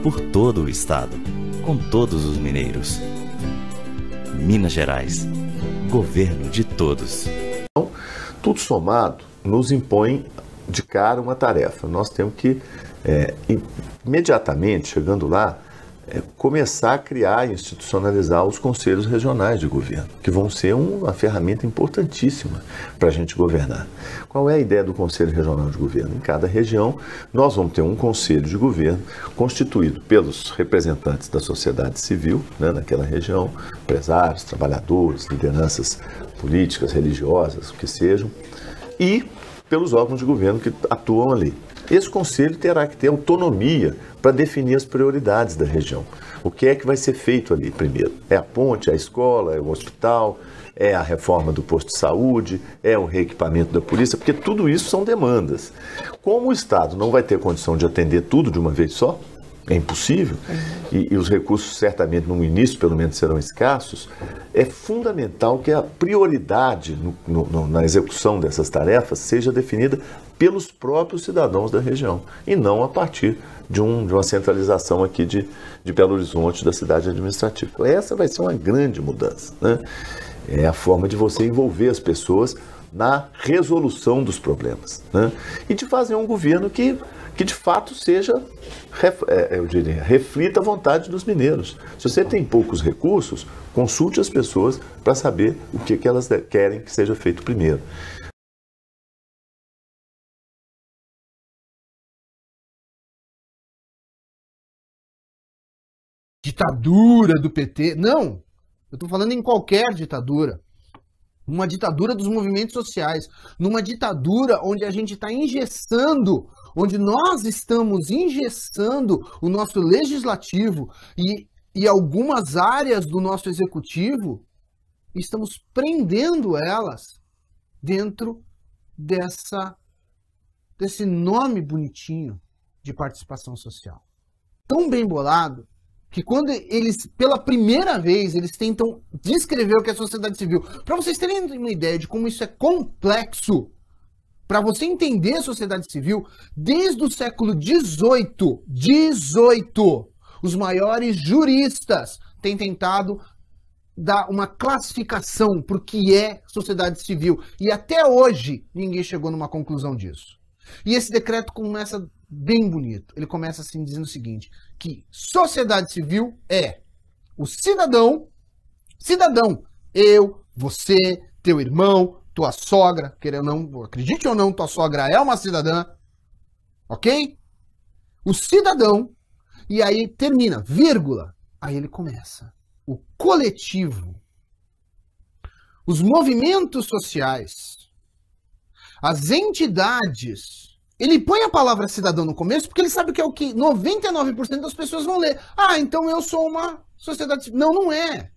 por todo o estado, com todos os mineiros. Minas Gerais, governo de todos. Então, tudo somado nos impõe de cara uma tarefa. Nós temos que, imediatamente, chegando lá, começar a criar e institucionalizar os conselhos regionais de governo, que vão ser uma ferramenta importantíssima para a gente governar. Qual é a ideia do Conselho Regional de Governo? Em cada região, nós vamos ter um conselho de governo constituído pelos representantes da sociedade civil, né, naquela região, empresários, trabalhadores, lideranças políticas, religiosas, o que sejam, e pelos órgãos de governo que atuam ali. Esse conselho terá que ter autonomia para definir as prioridades da região. O que é que vai ser feito ali primeiro? É a ponte, é a escola, é o hospital, é a reforma do posto de saúde, é o reequipamento da polícia, porque tudo isso são demandas. Como o Estado não vai ter condição de atender tudo de uma vez só, é impossível, e os recursos certamente no início pelo menos serão escassos, é fundamental que a prioridade na execução dessas tarefas seja definida pelos próprios cidadãos da região e não a partir de uma centralização aqui de Belo Horizonte, da cidade administrativa. Então, essa vai ser uma grande mudança, né? É a forma de você envolver as pessoas na resolução dos problemas, né? E de fazer um governo que de fato seja, eu diria, reflita a vontade dos mineiros. Se você tem poucos recursos, consulte as pessoas para saber o que elas querem que seja feito primeiro. Ditadura do PT. Não, eu estou falando em qualquer ditadura. Uma ditadura dos movimentos sociais. Numa ditadura onde a gente está engessando, onde nós estamos engessando o nosso legislativo e algumas áreas do nosso executivo, estamos prendendo elas dentro desse nome bonitinho de participação social. Tão bem bolado que quando eles, pela primeira vez, eles tentam descrever o que é a sociedade civil, para vocês terem uma ideia de como isso é complexo, para você entender a sociedade civil, desde o século XVIII, os maiores juristas têm tentado dar uma classificação para o que é sociedade civil, e até hoje ninguém chegou numa conclusão disso. E esse decreto começa bem bonito. Ele começa assim dizendo o seguinte, que sociedade civil é o cidadão, eu, você, teu irmão, tua sogra, querendo ou não, acredite ou não, tua sogra é uma cidadã, ok? O cidadão, e aí termina, vírgula, aí ele começa. O coletivo, os movimentos sociais, as entidades. Ele põe a palavra cidadão no começo porque ele sabe que é o que 99% das pessoas vão ler. Ah, então eu sou uma sociedade civil. Não, não é.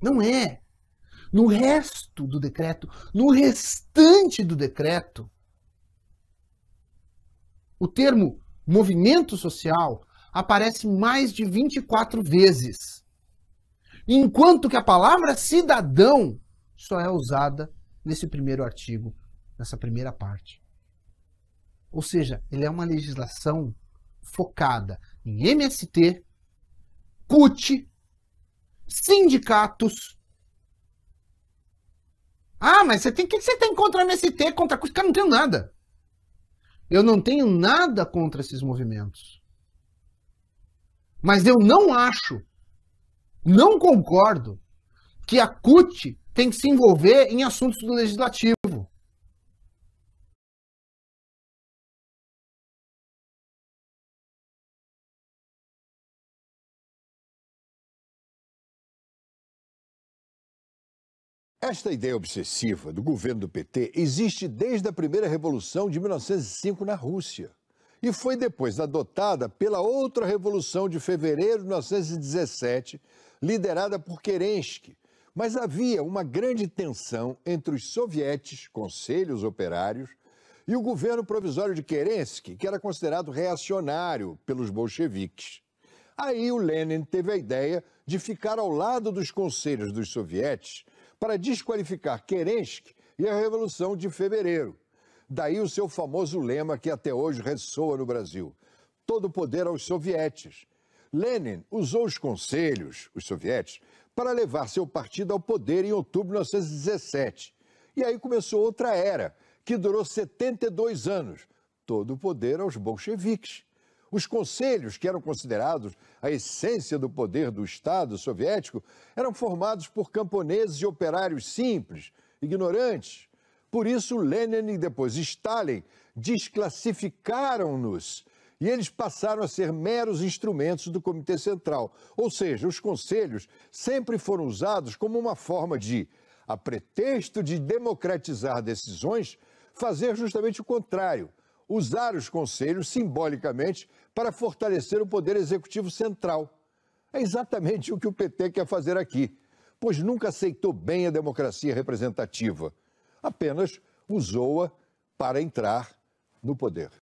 Não é. No resto do decreto, no restante do decreto, o termo movimento social aparece mais de 24 vezes. Enquanto que a palavra cidadão só é usada nesse primeiro artigo, nessa primeira parte. Ou seja, ele é uma legislação focada em MST, CUT, sindicatos. Ah, mas o que você tem contra MST, contra CUT? Cara, não tenho nada. Eu não tenho nada contra esses movimentos. Mas eu não acho, não concordo, que a CUT tem que se envolver em assuntos do legislativo. Esta ideia obsessiva do governo do PT existe desde a primeira revolução de 1905 na Rússia e foi depois adotada pela outra revolução de fevereiro de 1917, liderada por Kerensky. Mas havia uma grande tensão entre os sovietes, conselhos operários, e o governo provisório de Kerensky, que era considerado reacionário pelos bolcheviques. Aí o Lenin teve a ideia de ficar ao lado dos conselhos dos sovietes para desqualificar Kerensky e a Revolução de Fevereiro. Daí o seu famoso lema que até hoje ressoa no Brasil: todo o poder aos sovietes. Lenin usou os conselhos, os sovietes, para levar seu partido ao poder em outubro de 1917. E aí começou outra era, que durou 72 anos, todo o poder aos bolcheviques. Os conselhos, que eram considerados a essência do poder do Estado soviético, eram formados por camponeses e operários simples, ignorantes. Por isso, Lenin e depois Stalin desclassificaram-nos e eles passaram a ser meros instrumentos do Comitê Central. Ou seja, os conselhos sempre foram usados como uma forma de, a pretexto de democratizar decisões, fazer justamente o contrário, usar os conselhos simbolicamente para fortalecer o poder executivo central. É exatamente o que o PT quer fazer aqui, pois nunca aceitou bem a democracia representativa, apenas usou-a para entrar no poder.